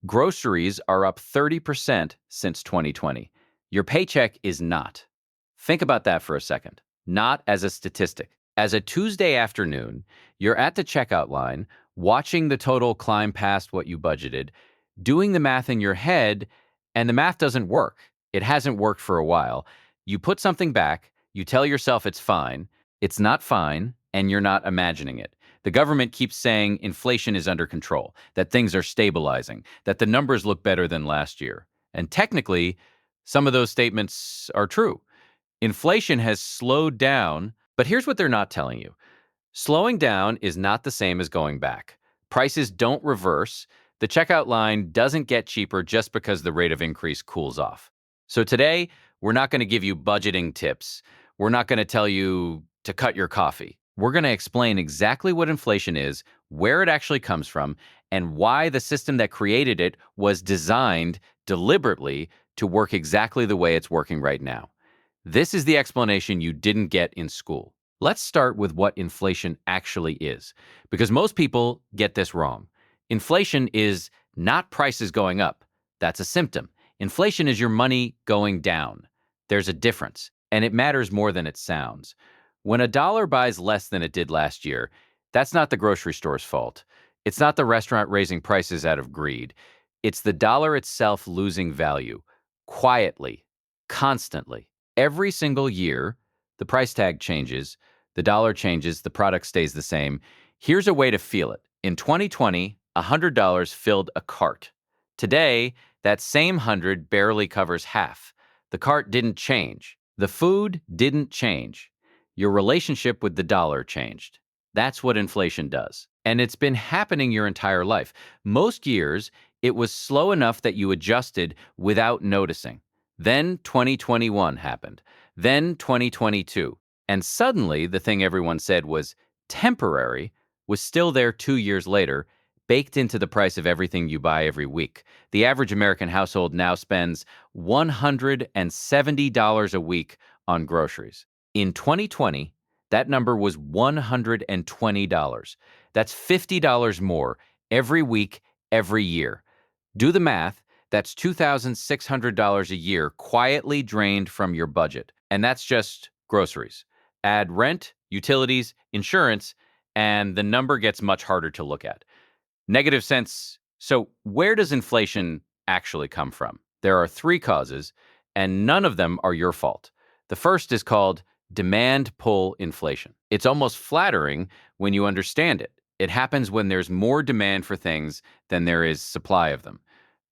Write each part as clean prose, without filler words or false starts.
Groceries are up 30% since 2020. Your paycheck is not. Think about that for a second. Not as a statistic. As a Tuesday afternoon, you're at the checkout line, watching the total climb past what you budgeted, doing the math in your head, and the math doesn't work. It hasn't worked for a while. You put something back, you tell yourself it's fine, it's not fine, and you're not imagining it. The government keeps saying inflation is under control, that things are stabilizing, that the numbers look better than last year. And technically, some of those statements are true. Inflation has slowed down, but here's what they're not telling you. Slowing down is not the same as going back. Prices don't reverse. The checkout line doesn't get cheaper just because the rate of increase cools off. So today, we're not going to give you budgeting tips. We're not going to tell you to cut your coffee. We're going to explain exactly what inflation is, where it actually comes from, and why the system that created it was designed deliberately to work exactly the way it's working right now. This is the explanation you didn't get in school. Let's start with what inflation actually is, because most people get this wrong. Inflation is not prices going up. That's a symptom. Inflation is your money going down. There's a difference, and it matters more than it sounds. When a dollar buys less than it did last year, that's not the grocery store's fault. It's not the restaurant raising prices out of greed. It's the dollar itself losing value, quietly, constantly. Every single year, the price tag changes, the dollar changes, the product stays the same. Here's a way to feel it. In 2020, $100 filled a cart. Today, that same 100 barely covers half. The cart didn't change. The food didn't change. Your relationship with the dollar changed. That's what inflation does. And it's been happening your entire life. Most years, it was slow enough that you adjusted without noticing. Then 2021 happened. Then 2022. And suddenly, the thing everyone said was temporary was still there 2 years later, baked into the price of everything you buy every week. The average American household now spends $170 a week on groceries. In 2020, that number was $120. That's $50 more every week, every year. Do the math. That's $2,600 a year quietly drained from your budget. And that's just groceries. Add rent, utilities, insurance, and the number gets much harder to look at. Negative sense. So where does inflation actually come from? There are 3 causes, and none of them are your fault. The first is called demand pull inflation. It's almost flattering when you understand it. It happens when there's more demand for things than there is supply of them.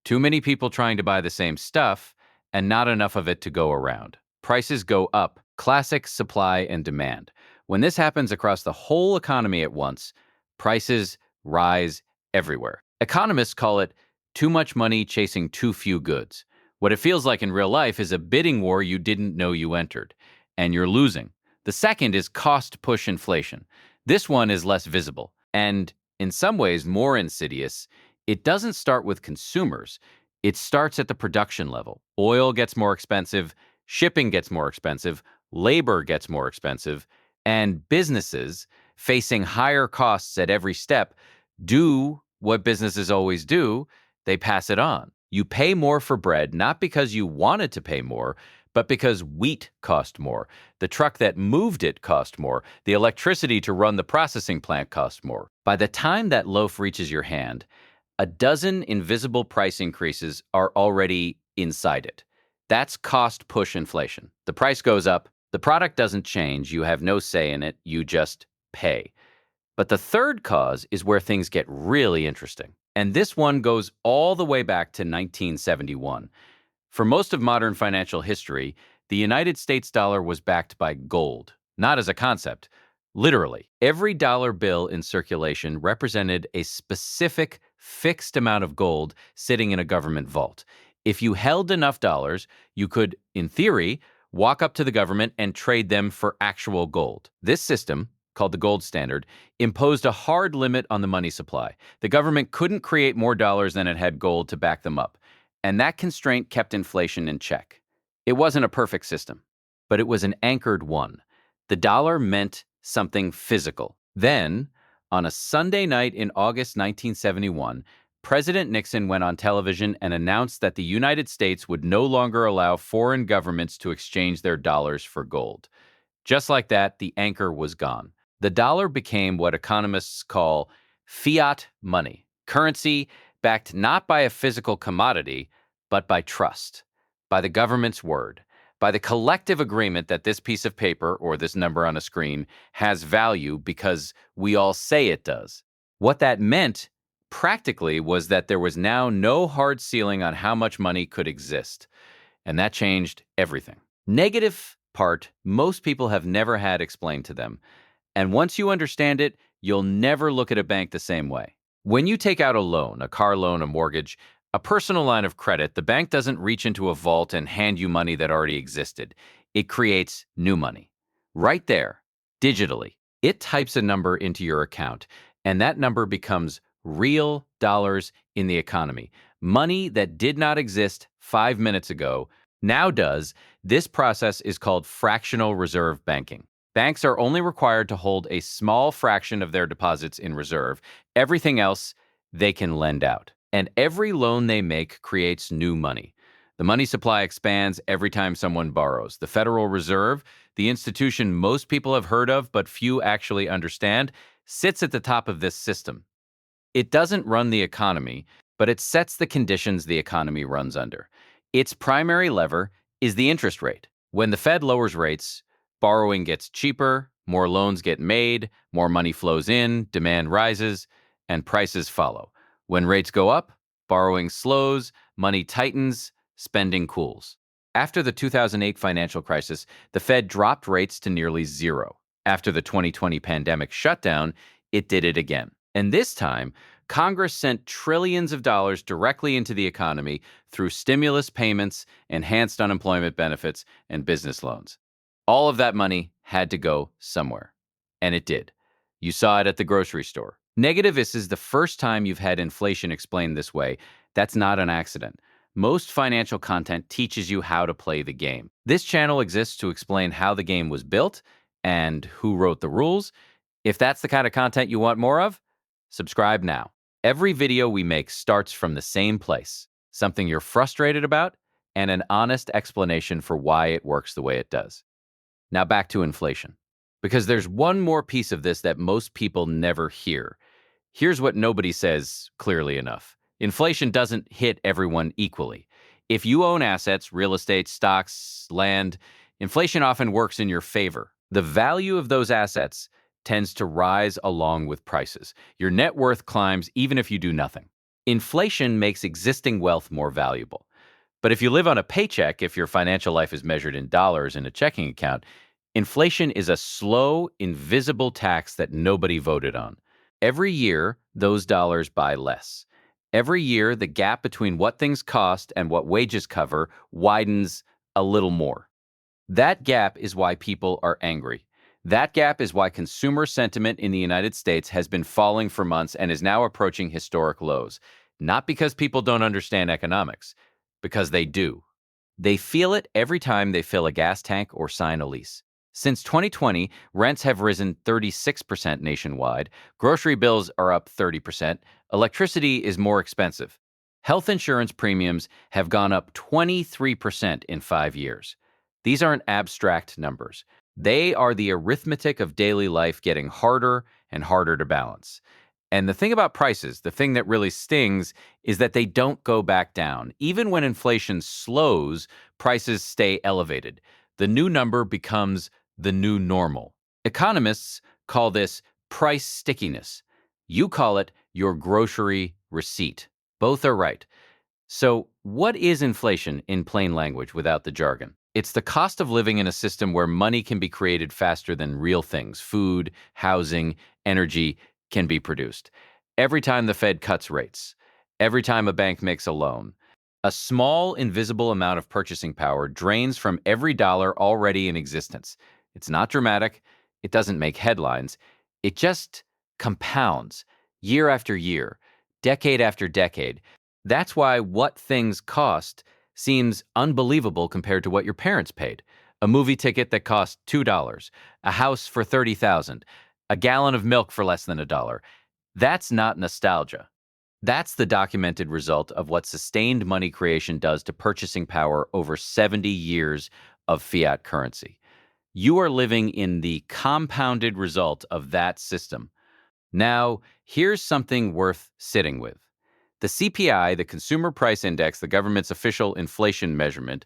Too many people trying to buy the same stuff and not enough of it to go around. Prices go up. Classic supply and demand. When this happens across the whole economy at once, prices rise everywhere. Economists call it too much money chasing too few goods. What it feels like in real life is a bidding war you didn't know you entered, and you're losing. The second is cost push inflation. This one is less visible, and in some ways more insidious. It doesn't start with consumers. It starts at the production level. Oil gets more expensive, shipping gets more expensive, labor gets more expensive, and businesses facing higher costs at every step do what businesses always do. They pass it on. You pay more for bread, not because you wanted to pay more, but because wheat cost more. The truck that moved it cost more. The electricity to run the processing plant cost more. By the time that loaf reaches your hand, a dozen invisible price increases are already inside it. That's cost push inflation. The price goes up, the product doesn't change, you have no say in it, you just pay. But the third cause is where things get really interesting. And this one goes all the way back to 1971. For most of modern financial history, the United States dollar was backed by gold, not as a concept. Literally, every dollar bill in circulation represented a specific fixed amount of gold sitting in a government vault. If you held enough dollars, you could, in theory, walk up to the government and trade them for actual gold. This system, called the gold standard, imposed a hard limit on the money supply. The government couldn't create more dollars than it had gold to back them up. And that constraint kept inflation in check. It wasn't a perfect system, but it was an anchored one. The dollar meant something physical. Then, on a Sunday night in August 1971, President Nixon went on television and announced that the United States would no longer allow foreign governments to exchange their dollars for gold. Just like that, the anchor was gone. The dollar became what economists call fiat money, currency backed not by a physical commodity, but by trust, by the government's word, by the collective agreement that this piece of paper or this number on a screen has value because we all say it does. What that meant practically was that there was now no hard ceiling on how much money could exist, and that changed everything. Negative part, most people have never had explained to them. And once you understand it, you'll never look at a bank the same way. When you take out a loan, a car loan, a mortgage, a personal line of credit, the bank doesn't reach into a vault and hand you money that already existed. It creates new money. Right there, digitally. It types a number into your account, and that number becomes real dollars in the economy. Money that did not exist 5 minutes ago now does. This process is called fractional reserve banking. Banks are only required to hold a small fraction of their deposits in reserve. Everything else they can lend out. And every loan they make creates new money. The money supply expands every time someone borrows. The Federal Reserve, the institution most people have heard of but few actually understand, sits at the top of this system. It doesn't run the economy, but it sets the conditions the economy runs under. Its primary lever is the interest rate. When the Fed lowers rates, borrowing gets cheaper, more loans get made, more money flows in, demand rises, and prices follow. When rates go up, borrowing slows, money tightens, spending cools. After the 2008 financial crisis, the Fed dropped rates to nearly zero. After the 2020 pandemic shutdown, it did it again. And this time, Congress sent trillions of dollars directly into the economy through stimulus payments, enhanced unemployment benefits, and business loans. All of that money had to go somewhere. And it did. You saw it at the grocery store. Negative is the first time you've had inflation explained this way. That's not an accident. Most financial content teaches you how to play the game. This channel exists to explain how the game was built and who wrote the rules. If that's the kind of content you want more of, subscribe now. Every video we make starts from the same place, something you're frustrated about, and an honest explanation for why it works the way it does. Now back to inflation, because there's one more piece of this that most people never hear. Here's what nobody says clearly enough. Inflation doesn't hit everyone equally. If you own assets, real estate, stocks, land, inflation often works in your favor. The value of those assets tends to rise along with prices. Your net worth climbs even if you do nothing. Inflation makes existing wealth more valuable. But if you live on a paycheck, if your financial life is measured in dollars in a checking account, inflation is a slow, invisible tax that nobody voted on. Every year, those dollars buy less. Every year, the gap between what things cost and what wages cover widens a little more. That gap is why people are angry. That gap is why consumer sentiment in the United States has been falling for months and is now approaching historic lows. Not because people don't understand economics, because they do. They feel it every time they fill a gas tank or sign a lease. Since 2020, rents have risen 36% nationwide, grocery bills are up 30%, electricity is more expensive. Health insurance premiums have gone up 23% in 5 years. These aren't abstract numbers. They are the arithmetic of daily life getting harder and harder to balance. And the thing about prices, the thing that really stings, is that they don't go back down. Even when inflation slows, prices stay elevated. The new number becomes the new normal. Economists call this price stickiness. You call it your grocery receipt. Both are right. So, what is inflation in plain language without the jargon? It's the cost of living in a system where money can be created faster than real things, food, housing, energy, can be produced. Every time the Fed cuts rates, every time a bank makes a loan, a small, invisible amount of purchasing power drains from every dollar already in existence. It's not dramatic. It doesn't make headlines. It just compounds year after year, decade after decade. That's why what things cost seems unbelievable compared to what your parents paid. A movie ticket that cost $2, a house for $30,000, a gallon of milk for less than $1. That's not nostalgia. That's the documented result of what sustained money creation does to purchasing power over 70 years of fiat currency. You are living in the compounded result of that system. Now, here's something worth sitting with. The CPI, the Consumer Price Index, the government's official inflation measurement,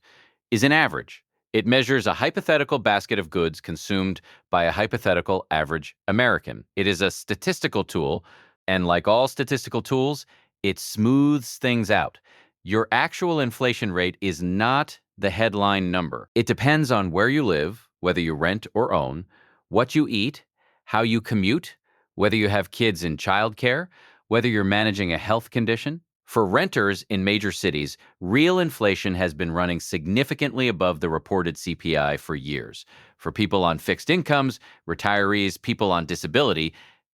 is an average. It measures a hypothetical basket of goods consumed by a hypothetical average American. It is a statistical tool, and like all statistical tools, it smooths things out. Your actual inflation rate is not the headline number. It depends on where you live, whether you rent or own, what you eat, how you commute, whether you have kids in childcare, whether you're managing a health condition. For renters in major cities, real inflation has been running significantly above the reported CPI for years. For people on fixed incomes, retirees, people on disability,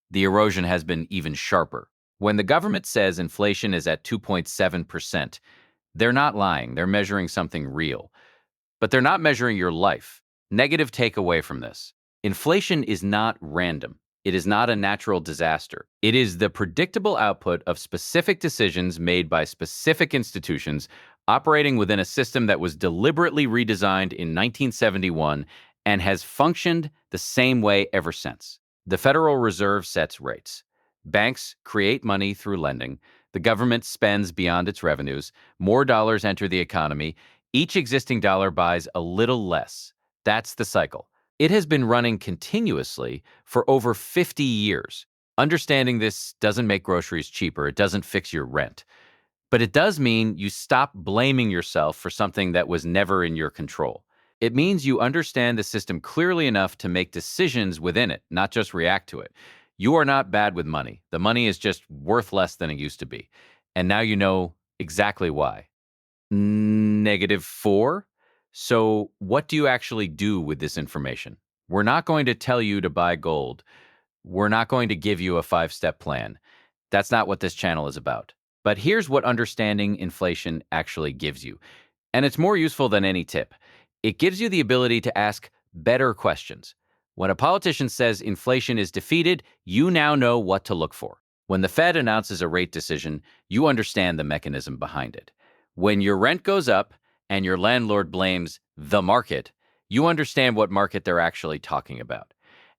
the erosion has been even sharper. When the government says inflation is at 2.7%, they're not lying. They're measuring something real. But they're not measuring your life. Negative takeaway from this. Inflation is not random. It is not a natural disaster. It is the predictable output of specific decisions made by specific institutions operating within a system that was deliberately redesigned in 1971 and has functioned the same way ever since. The Federal Reserve sets rates. Banks create money through lending. The government spends beyond its revenues. More dollars enter the economy. Each existing dollar buys a little less. That's the cycle. It has been running continuously for over 50 years. Understanding this doesn't make groceries cheaper. It doesn't fix your rent. But it does mean you stop blaming yourself for something that was never in your control. It means you understand the system clearly enough to make decisions within it, not just react to it. You are not bad with money. The money is just worth less than it used to be. And now you know exactly why. -4. So, what do you actually do with this information? We're not going to tell you to buy gold. We're not going to give you a 5-step plan. That's not what this channel is about. But here's what understanding inflation actually gives you. And it's more useful than any tip. It gives you the ability to ask better questions. When a politician says inflation is defeated, you now know what to look for. When the Fed announces a rate decision, you understand the mechanism behind it. When your rent goes up and your landlord blames the market, you understand what market they're actually talking about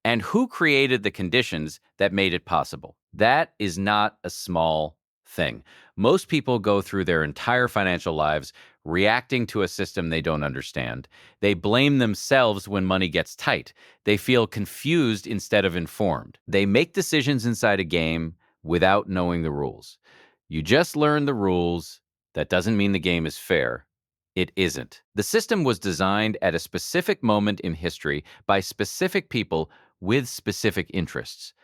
and who created the conditions that made it possible. That is not a small thing. Most people go through their entire financial lives reacting to a system they don't understand. They blame themselves when money gets tight. They feel confused instead of informed. They make decisions inside a game without knowing the rules. You just learn the rules. That doesn't mean the game is fair. It isn't. The system was designed at a specific moment in history by specific people with specific interests,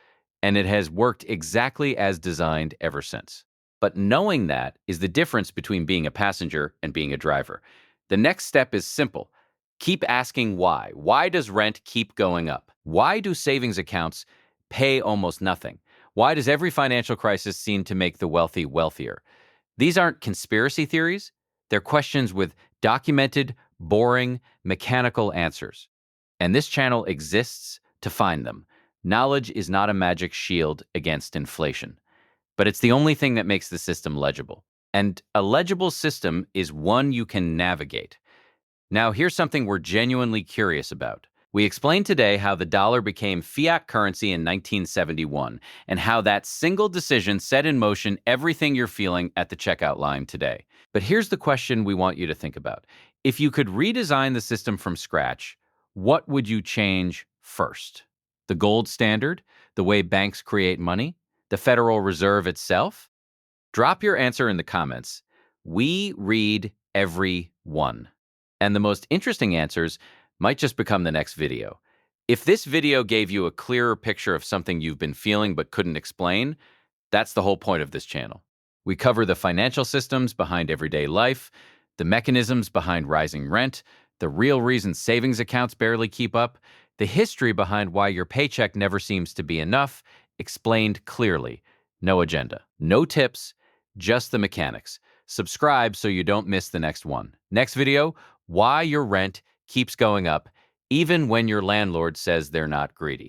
and it has worked exactly as designed ever since. But knowing that is the difference between being a passenger and being a driver. The next step is simple. Keep asking why. Why does rent keep going up? Why do savings accounts pay almost nothing? Why does every financial crisis seem to make the wealthy wealthier? These aren't conspiracy theories. They're questions with documented, boring, mechanical answers. And this channel exists to find them. Knowledge is not a magic shield against inflation, but it's the only thing that makes the system legible. And a legible system is one you can navigate. Now, here's something we're genuinely curious about. We explained today how the dollar became fiat currency in 1971 and how that single decision set in motion everything you're feeling at the checkout line today. But here's the question we want you to think about. If you could redesign the system from scratch, what would you change first? The gold standard? The way banks create money? The Federal Reserve itself? Drop your answer in the comments. We read every one. And the most interesting answers might just become the next video. If this video gave you a clearer picture of something you've been feeling but couldn't explain, that's the whole point of this channel. We cover the financial systems behind everyday life, the mechanisms behind rising rent, the real reason savings accounts barely keep up, the history behind why your paycheck never seems to be enough, explained clearly. No agenda, no tips, just the mechanics. Subscribe so you don't miss the next one. Next video, why your rent keeps going up even when your landlord says they're not greedy.